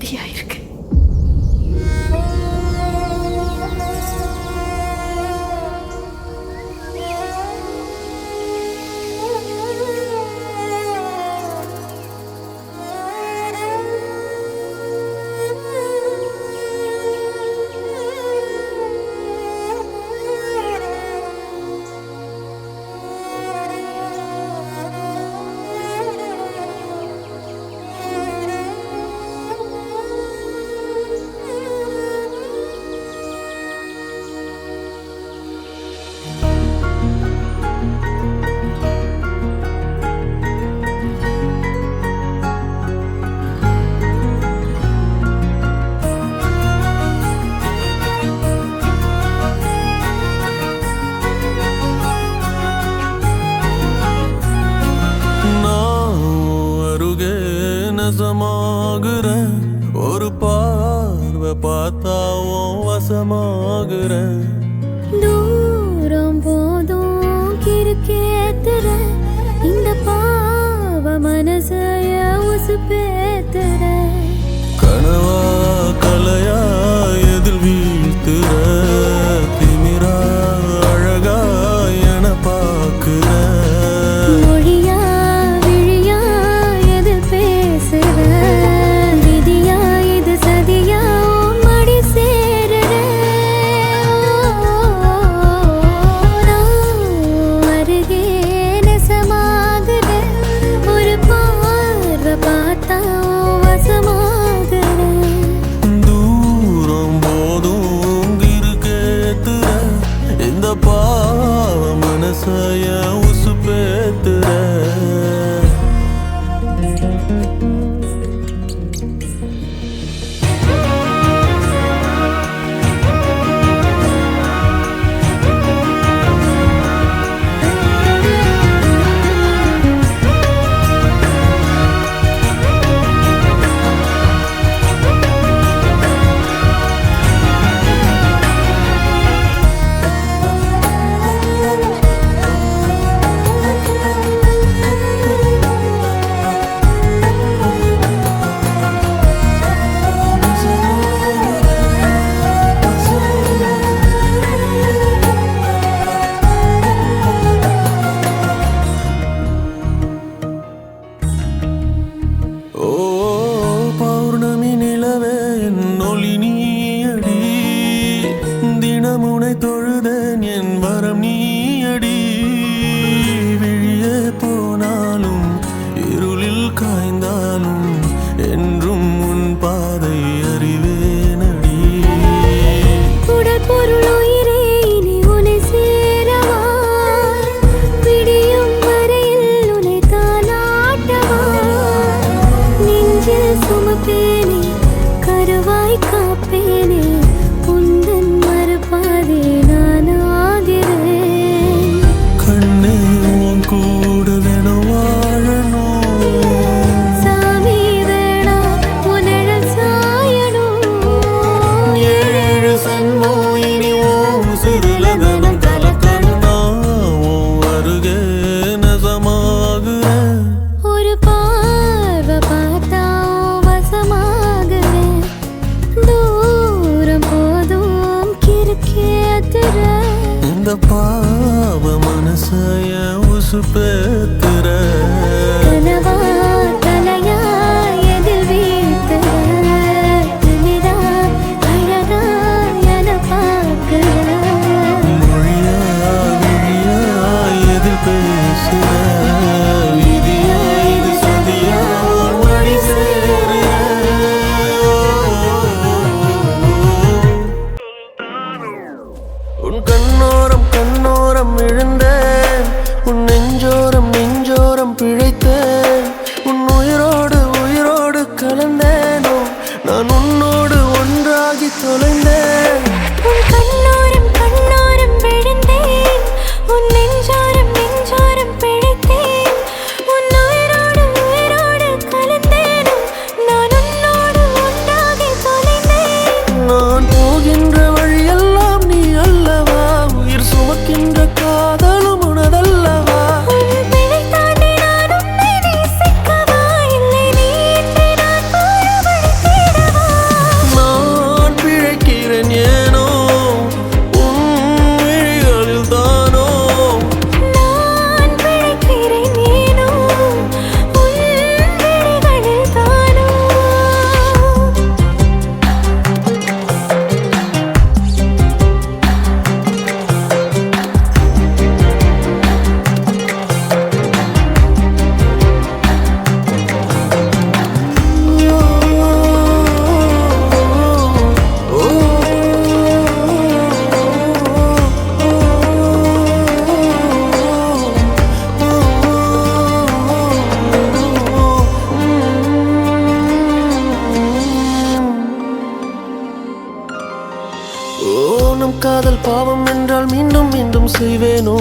நிம்மதியா இருக்கு. வசமாகுறேன், ஒரு பார்வை பார்த்தாவும் வசமாகுறேன். தூரம் போதும் கிறுக்கேத்துற இந்த பாவ மனசைய உசுப்பேத்துற. கனவா கலையா எதில் வீழ்த்துற, திமிரா அழகா என பார்க்குற. பாவ மனசைய உசுப்பேத்துற. தினமுனை தொழுதேன் என் வரம் நீயடி. விழியே போனாலும் இருளில் காய்ந்தாலும் என்றும் உன் பாதை அறிவேனடி. உடல் பொருள் உயிரே இனி உன்னை சேரவா, விடியும் வரையில் உன்னை தாலாட்டவா. நெஞ்சில் சுமப்பேனே கருவாய் காப்பேனே, கண்ணே உன் கூட வேணும் வாழணும். சாமி வேணா உன்னழல் சாயணும். ஏழு சன்மோ இனி ஓம் சிறுலகனம் கலக்கண்ணா உன் அருகே நசமாகுறேன். ஒரு பார்வை பார்த்தா வசமாகுறேன். தூரம் போதும் கிறுக்கேத்துற இந்த பாவ மனசைய உசுப்பேத்துற. கனவா கலையா எதில் வீழ்த்துற, திமிரா அழகா என பார்க்குற. மொழியா விழியா எதில் பேசுற, விதியா இது சதியா வழி சேர. உன் கண்ணோரம் கண்ணோரம் விழுந்தேன், உன் நெஞ்சோரம் நெஞ்சோரம் பிழைத்தேன். உன் உயிரோடு உயிரோடு கலந்தேனோ, நான் உன்னோடு ஒன்றாகி தொலைந்தேன். உன் கண்ணோரம் கண்ணோரம் விழுந்தேன், உன் நெஞ்சோரம் நெஞ்சோரம் பிழைத்தேன். உன் உயிரோடு உயிரோடு கலந்தேனோ, நான் உன்னோடு ஒன்றாகி தொலைந்தேன். நான் போகின்ற வழியெல்லாம் நீ அல்லவா, உயிர் சுமக்கின்ற காதலும் உனதல்லவா. உன் பிழை தாண்டி நான் உன்னை நேசிக்கவா, இல்லை நீ இன்றி நான் போற வழி தேடவா. செய்வேனோ